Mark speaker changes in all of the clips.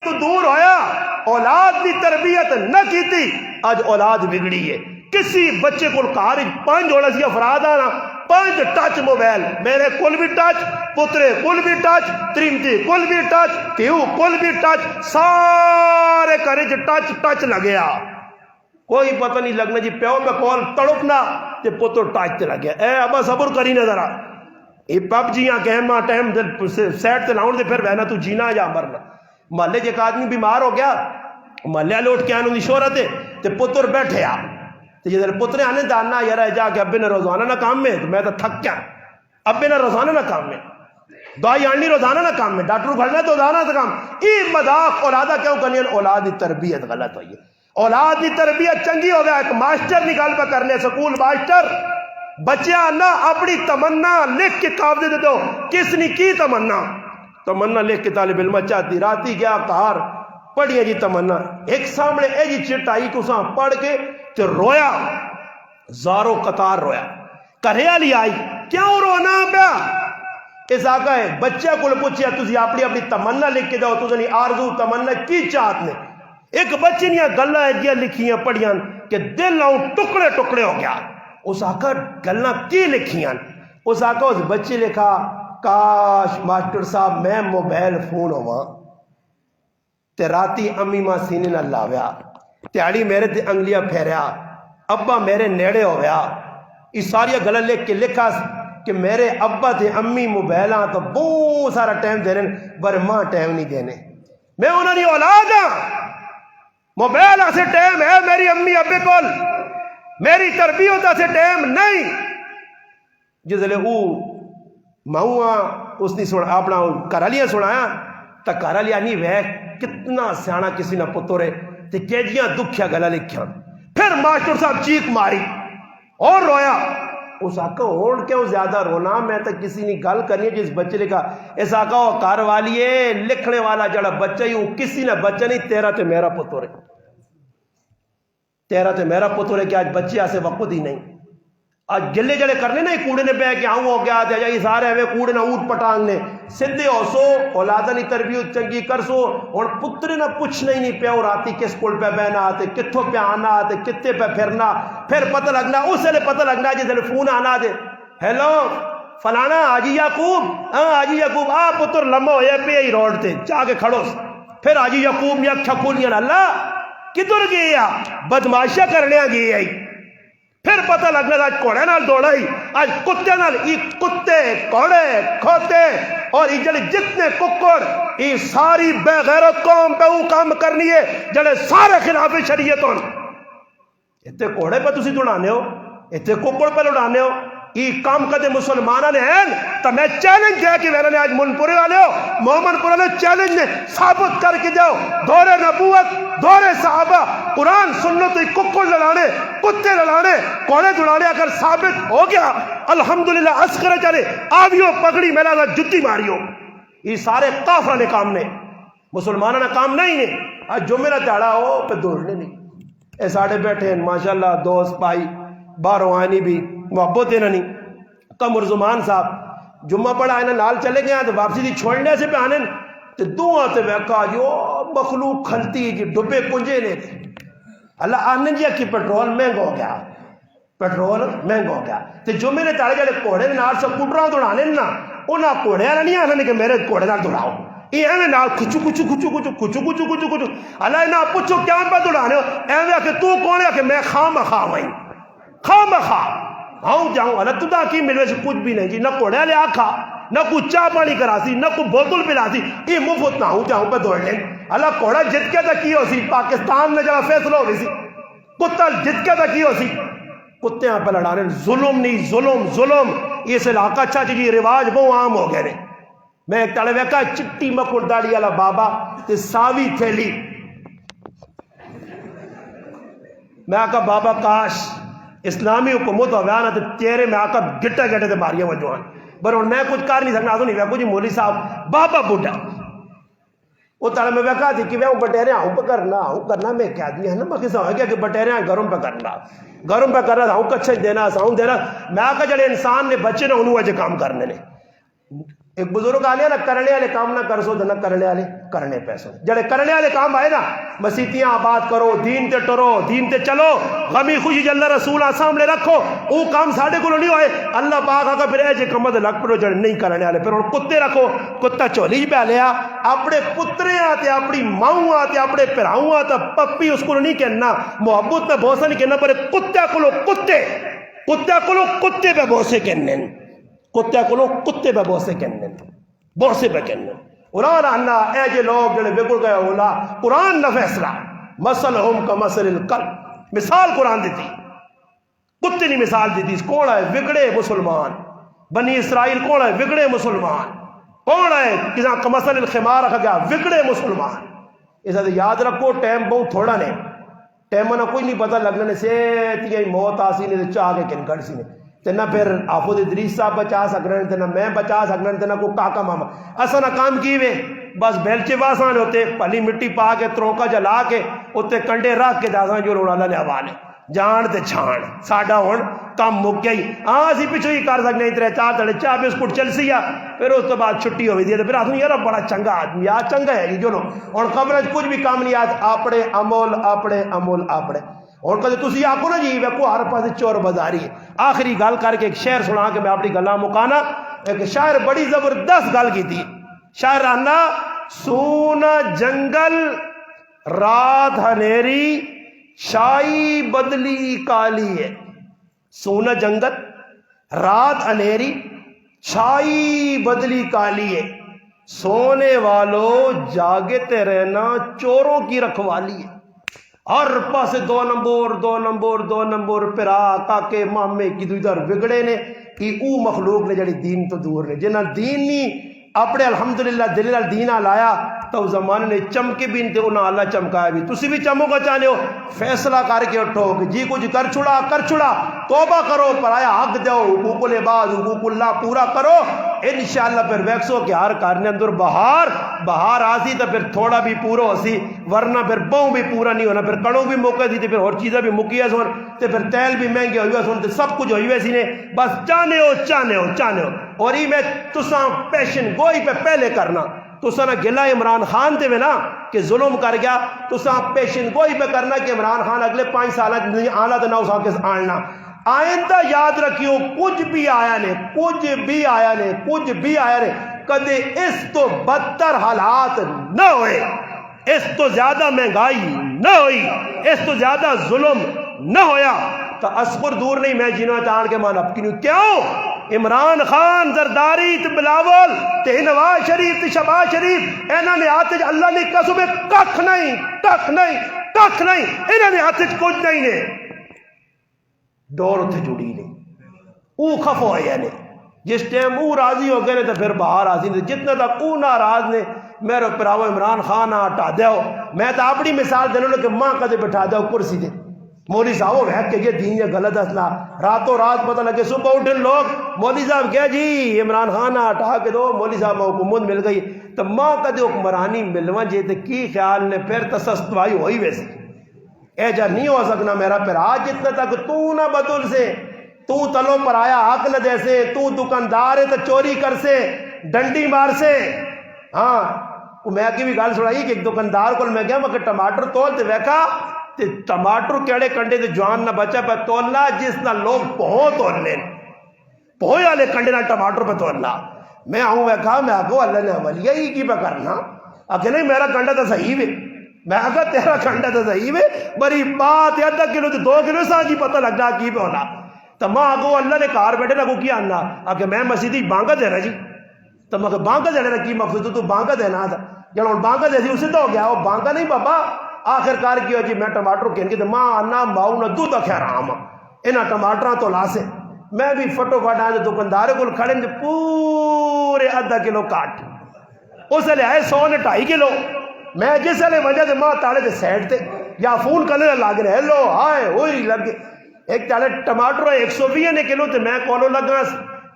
Speaker 1: تو دور ہویا اولاد دی تربیت نہ کیتی اج اولاد بگڑی ہے. کسی بچے کو کار 5 ہونا سی افراد آنا 5 ٹچ موبائل میرے کل بھی ٹچ پترے کل بھی ٹچ تریمتی کل بھی ٹچ تیو کل بھی ٹچ سارے کرے ٹچ ٹچ لگیا کوئی پتہ نہیں لگنا جی پیو میں کول تڑپنا تے پتر ٹچ تے لگیا. اے ابا صبر کری نہ ذرا یہ پب جیاں گیما ٹائم سیٹ تے لاؤن دے پھر بہنا تو جینا یا مرنا. محلے ایک آدمی بیمار ہو گیا محلے والے اٹھ کے آنے دی شہرت ہے تے پتر بیٹھے آ تے جدھر پترے آنے دانا یار جا کے ابے نے روزانہ نہ کام میں تو میں تو تھک گیا ابے نے روزانہ نہ کام میں دوائی آنی روزانہ نہ کام میں ڈاکٹر گھڑنا تو روزانہ نہ کام ای مذاق اولادہ کیوں کرنی ہے. اولاد کی تربیت غلط ہوئی ہے. اولاد کی تربیت چنگی ہو گیا ایک ماسٹر نکال پہ کرنے سکول ماسٹر بچیا نہ اپنی تمنا لکھ کے قابضے دے دو کس نے کی تمنا لکھ کے طالب علم چاہتی راتی گیا کار پڑھیا جی تمنا ایک سامنے اے جی چٹائی کو ساں پڑھ کے تے رویا زارو قطار رویا کرے والی آئی کیوں رونا پیا اس آقا ہے بچہ کو پوچھیا تسی اپنی تمنا لکھ کے دو تسی آرزو تمنا کی چاہت نے ایک بچے نے گلاں ایڈیاں لکھیاں پڑھیاں کہ دل آؤں ٹکڑے ٹکڑے ہو گیا. اس آقا گلاں کی لکھیاں اس آقا اس بچے لکھا کاش ماسٹر صاحب میں موبائل فون ہوا تے راتی امی ماں سینے نہ لاویا تیاڑی میرے تے انگلیاں پھیریا ابا میرے نیڑے ہویا یہ ساری گلاں لکھ کے لکھا کہ میرے ابا تے امی موبائلاں تو بہت سارا ٹائم دینے پر ماں ٹائم نہیں دینے میں انہوں نے اولاد ہاں موبائل سے ٹائم ہے میری امی ابے کول میری تربیت سے ٹائم نہیں جس لئے وہ ماؤں اس نے اپنا کرالیاں سنایا تا کرالیاں نہیں وے کتنا سیانا کسی نہ پترے تے کیجیاں دکھیا گلا لکھیا پھر ماسٹر صاحب چیخ ماری اور رویا. اس آقا ہون کیوں زیادہ رونا میں تو کسی نے گل کرنی ہے جس بچے لکھا اس آقا وہ کار والی ہے لکھنے والا جڑا بچہ ہی وہ کسی نہ بچہ نہیں تیرا تے میرا پتر ہے تیرا تے میرا پتر ہے کہ آج بچے آسے وقت ہی نہیں آج گلے جڑے کرنے نا کوڑے نے پہ کہ آؤں ہو گیا تے یہ سارے ہوئے کوڑے نہ اوٹ پٹانگ نے سدھے ہو سو اولادہ نہیں تربیت چنگی کر سو اور پتر نہ پوچھنا ہی نہیں پیا اور راتی کس کول پہ بہنا تے کتھوں پہ آنا تے کتے پہ پھرنا پھر پتہ لگنا اس سے پتہ لگنا جس سے فون آنا دے ہیلو فلانا حاجی یعقوب ہاں حاجی یعقوب آ پتر لمبا ہویا پہ ہی روڈ تے جا کے کھڑو پھر حاجی یعقوب نے اکھا کھولیاں اللہ کدھر گیا بدماشیاں کرنے گئی آئی پھر پتہ لگنا آج کوڑے نال دوڑا ہی آج کتے نال ای کتے کوڑے کھوتے اور ای جڑے جتنے ککڑ ای ساری بے غیرت قوم پہ وہ کام کرنی ہے جڑے سارے خلاف شریعت ہون اتنے کوڑے پہ تسی دوڑانے ہو اتنے ککڑ پہ دوڑانے ہو ای کام کدے مسلمانہ نے ہیں تو میں چیلنج دیا کہ میں نے آج منپورے والے ہو محمد پورے والے چیلنج نے ثابت کر کے جاؤ دور نبوت دور صحابہ قرآن سنت ککڑ لڑانے کتے لڑانے کوڑے دوڑانے اگر ثابت ہو گیا الحمدللہ عسکر چلے آویو پگڑی میلا جتی ماریو یہ سارے کافرہ نے کام نے مسلمانہ نے کام نہیں نے آج جمعہ تیڑا ہو پہ دوڑنے نہیں اے ساڑھے بیٹھے ہیں ماشاءاللہ دوست پائی باروں آئینی بھی محبت دینا نہیں قمر زمان صاحب جمعہ پڑھا ہے نا نال چلے گئے تو واپسی دی چھوڑنے سے پہ آنے تو دو آتے ویکا جو مخلوق کھلتی جی ڈبے کنجے نے تھے اللہ آنے جی کہ پیٹرول مہنگا ہو گیا پیٹرول مہنگا ہو گیا تو جمعہ نے تارے جڑے کوڑے نال سے کٹراں دوڑانے نا انہاں کوڑے والا نہیں آنے کہ میرے کوڑے نال دوڑاؤ یہ ایویں نال کھچو کھچو کھچو کھچو کھچو کھچو کھچو کھچو اللہ نہ پوچھو کیا پہ دوڑانے ہو ایویں کہ تو کون ہے کہ میں خواہ مخواہ ہوئی خواہ مخواہ آؤں جاؤں اللہ تو دا کی ملوے سے کچھ بھی نہیں جی نہ کوڑے لے آکھا نہ کوئی چاہ پانی کراسی نہ کوئی بوتل پلاسی یہ مفت نہ ہوں جاؤں پہ دوڑ لیں اللہ کوڑا جت کے تک کی ہو سی پاکستان میں جگہ فیصلہ ہو سی کتا جت کے تک کی ہو سی کتے یہاں پہ لڑا رہے ظلم نہیں ظلم ظلم یہ سے علاقہ اچھا چیزی رواج بہت عام ہو گئے میں ایک تڑے ویکا چٹی مکڑ داڑی والا بابا تے ساوی تھیلی میں آکا بابا کاش اسلامی حکومت ہویا تے تیرے میں آکا گٹا گٹے تے ماریاں وجوان برون میں کچھ کار نہیں سکنا تو نہیں ویکو جی مولی صاحب بابا بوڑھا وہ تڑے میں ویکا تھی کہ میں بٹیرے آؤں پہ کرنا میں کیا دیا ہے نا میں کسا ہو گیا کہ بٹیرے آئیں گرم پہ کرنا تھا ہوں کچھ دینا ساؤں دینا میں آکا جڑے انسان نے بچے نے انہوں اجے کام کرنے نے ایک بزرگ آنے نہ کرنے والے کام نہ کر سو نہ کرنے والے کرنے پیسوں جڑے کرنے والے کام آئے نا مسیتیاں آباد کرو دین تے ٹرو دین تے چلو غمی خوشی اللہ رسول سامنے رکھو وہ کام ساڈے کو نہیں ہوئے اللہ پاک آگا پھر ایجے کمد لگ پڑو جڑے نہیں کرنے والے پھر ہوں کتے رکھو کتا چولی پہ لیا اپنے پترے آتے اپنی ماؤں آتے اپنے پراؤں آتا پپی اس کو نہیں کہنا محبت میں بہت سا نہیں کہنا پر کتے کو کتے پہ بہت سے کہنے کتے کو کتے پہ بہت سے کہنے بہت سے پہ کہنے قرآن آنا اے جے لوگ جڑے بگڑ گئے اولا قرآن نہ فیصلہ مثلہم کمثل الکلب مثال قرآن دیتی کتے نہیں مثال دیتی کون ہے بگڑے مسلمان بنی اسرائیل کون ہے بگڑے مسلمان کون ہے کساں کمثل الخمار رکھا گیا بگڑے مسلمان اسے یاد رکھو ٹائم بہت تھوڑا نے ٹائم نہ کوئی نہیں پتہ لگنے سے تیائی موت آسی نے چاہ کے کن کر سی نے تے نہ پھر آفود ادریس صاحب بچا سکنے تے نہ میں بچا سکنے تے نہ کوئی کاکا ماما ایسا نہ کام کیوے بس بیلچے باسان ہوتے پلی مٹی پا کے تروکا جلا کے اتے کنڈے رکھ کے داسان جو روڑا نے حوالے جان تے چھان ساڈا ہن کام مک گئی ہاں اسی پچھو ہی کر سکنے اتنے چار تڑے چاہ بسکٹ چل سی پھر اس تو بعد چھٹی ہوئی دی پھر آدمی یار بڑا چنگا آدمی آ چنگا ہے جو لو اور خبر کچھ بھی کام نہیں آج اپنے عمل اپنے اور کدے تسی آکو نا جی ویکو ہر پاس چور بازاری ہے آخری گل کر کے ایک شعر سنا کے میں اپنی گلاں مکانا ایک شاعر بڑی زبردست گل کی تھی شاعر آنا سونا جنگل رات ہنیری شائی بدلی کالی ہے سونا جنگل رات انیری چھائی بدلی کالی ہے سونے والوں جاگتے رہنا چوروں کی رکھوالی ہے ہر پاس دو نمبر پرا کاکے مامے کی دو ادھر بگڑے نے کہ او مخلوق نے جڑی دین تو دور نے جنہ دین نہیں اپنے الحمدللہ دلیل دینہ لایا تو زمانے نے چمکے بھی انتے انہاں اللہ چمکایا بھی تسی بھی چمو کا چاہنے ہو فیصلہ کر کے اٹھو کہ جی کچھ کر چھڑا توبہ کرو پرایا حق دو حقوق العباد حقوق اللہ پورا کرو انشاءاللہ پھر ویکسو کہ ہر کارنے اندر بہار آسی تو پھر تھوڑا بھی پورا ہو سی ورنہ پھر بہوں بھی پورا نہیں ہونا پھر کڑوں بھی موقع دی پھر اور چیزیں بھی مکی سن تو پھر تیل بھی مہنگے ہوئے سن تو سب کچھ ہوئے سی نے بس چاہنے ہو اور یہ میں تساں پیشن گوئی پہ پہلے کرنا تساں نہ گلہ عمران خان تے میں نا کہ ظلم کر گیا تساں پیشن گوئی پہ کرنا کہ عمران خان اگلے 5 سالہ نہیں آنا تو نہ اساں کے آنا آئندہ یاد رکھیو کچھ بھی آیا نے کدے اس تو بدتر حالات نہ ہوئے اس تو زیادہ مہنگائی نہ ہوئی اس تو زیادہ ظلم نہ ہویا تو اصغر دور نہیں میں جنوں چاہن کے مان اپ کیوں عمران خان زرداری تے بلاول تے نواز شریف تے شہباز شریف انہاں نے ہاتھ اللہ نے قسم ککھ نہیں انہاں نے ہاتھ کچھ نہیں نے ڈور اتنے جڑی نہیں او خف ہوئے نے جس ٹائم او راضی ہو گئے تو پھر باہر راضی نے جتنے تک او ناراض نے میرے پراو عمران خان ہٹا دیو میں تو اپنی مثال دینے لگا کہ ماں کدے بٹھا دیو کرسی دے مولوی صاحب وہ کہ یہ دین یہ غلط اصلا راتوں رات پتہ لگے صبح اٹھن لوگ مولوی صاحب کیا جی عمران خان ہٹا کے دو مولوی صاحب میں حکومت مل گئی تو ماں کدے حکمرانی ملوا جے تے کی خیال نے پھر تسستوائی ہوئی ویسے اے جا نہیں ہو سکنا میرا پھر آج جتنے تک تو نہ بدل سے تو تلو پر آیا حق نہ دے سے تو دکاندار ہے تو چوری کر سے ڈنڈی مار سے ہاں میں کی بھی گل سنائی کہ ایک دکاندار کو میں گیا میں کہ ٹماٹر تول تے ویکھا تے ٹماٹر کیڑے کنڈے تے جوان نہ بچا پہ تولنا جس نہ لوگ پہوں تول لیں پہوں والے کنڈے نہ ٹماٹر پہ تولنا میں آؤں ویکھا میں آگو اللہ نے عملیہ ہی کی پہ کرنا آگے نہیں میرا کنڈا تو صحیح ہے میں آگا تیرا کنڈا تو صحیح ہے بری بات یا 10 کلو تے 2 کلو سا کی پتہ لگ جا کی پہ ہونا تو ماں آگو اللہ نے کار بیٹھے نہ کو کیا آنا آگے میں مسیدی بانگا دینا جی تو میں بانگا دینا کی مقصود تو بانگا دینا تھا جب بانگا دے دی اسے تو ہو گیا وہ بانگا نہیں بابا آخر کار کیا جی میں ٹماٹر کہن کے تو ماں آنا ماؤ نہ دودھ خیر آما انہاں ٹماٹراں تو لاسے میں بھی فٹو فٹ آئے دکاندارے کو کھڑے پورے 1/2 کلو کاٹ اس لئے آئے 100 نے 2.5 کلو میں جس لئے وجہ سے ماں تاڑے دے سیٹ تے یا فون کرنے لگ رہے ہیلو آئے ہوئی لگ ایک تاڑے ٹماٹر 120 کلو تے میں کولو لگا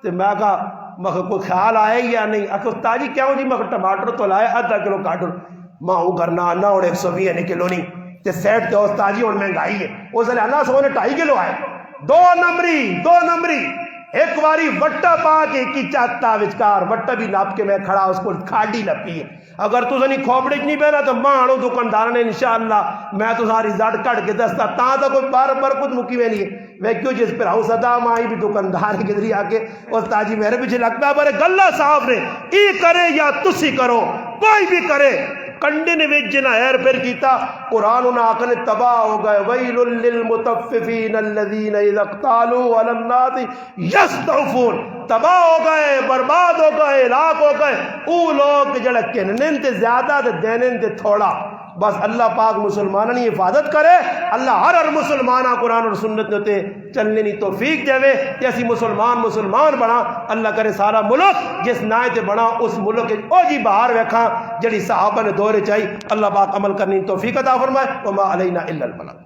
Speaker 1: تے میں کہا مگر کوئی خیال آئے یا نہیں اکھو تاجی کیا ہوں جی مگر ٹماٹر تو لائے 1/2 کلو کاٹر ماں ہوں کرنا آنا اور 120 کلو نہیں تے سیٹ تے تاجی اور مہنگائی ہے اس لئے آنا 100 نے 2.5 کلو آئے 2 نمبری ایک واری وٹا پا کے کی چاہتا وچکار وٹا بھی ناپ کے میں کھڑا اس کو کھاڑی نپی ہے اگر تو زنی کھوپڑی نہیں پہنا تو مانو دکاندار نے انشاءاللہ میں تو ساری زڑ کٹ کے دستا تا تو کوئی بار برکت مکی میں نہیں ہے میں کیوں جس پر ہاؤس ادا مائی بھی دکاندار کے ذریعے آ کے استاد جی میرے پیچھے لگتا ہے بڑے گلہ صاحب نے ای کرے یا تسی کرو کوئی بھی کرے کنڈے نے وچ جنا ہیر پھر کیتا قرآن انہاں آقا نے تباہ ہو گئے ویل للمطففین الذین اذا اقتالوا علی الناس یستعفون تباہ ہو گئے برباد ہو گئے ہلاک ہو گئے او لوگ جڑا کہنے تے زیادہ تے دینے تے تھوڑا بس اللہ پاک مسلمانوں کی حفاظت کرے اللہ ہر مسلمانہ قرآن اور سنت نے چلنے کی توفیق دے کہ اسی مسلمان بنا اللہ کرے سارا ملک جس نائے تے بنا اس ملک او جی باہر ویکھاں جڑی صحابہ نے دورے چاہی اللہ پاک عمل کرنے کی توفیق عطا فرمائے وما علینا الا البلاغ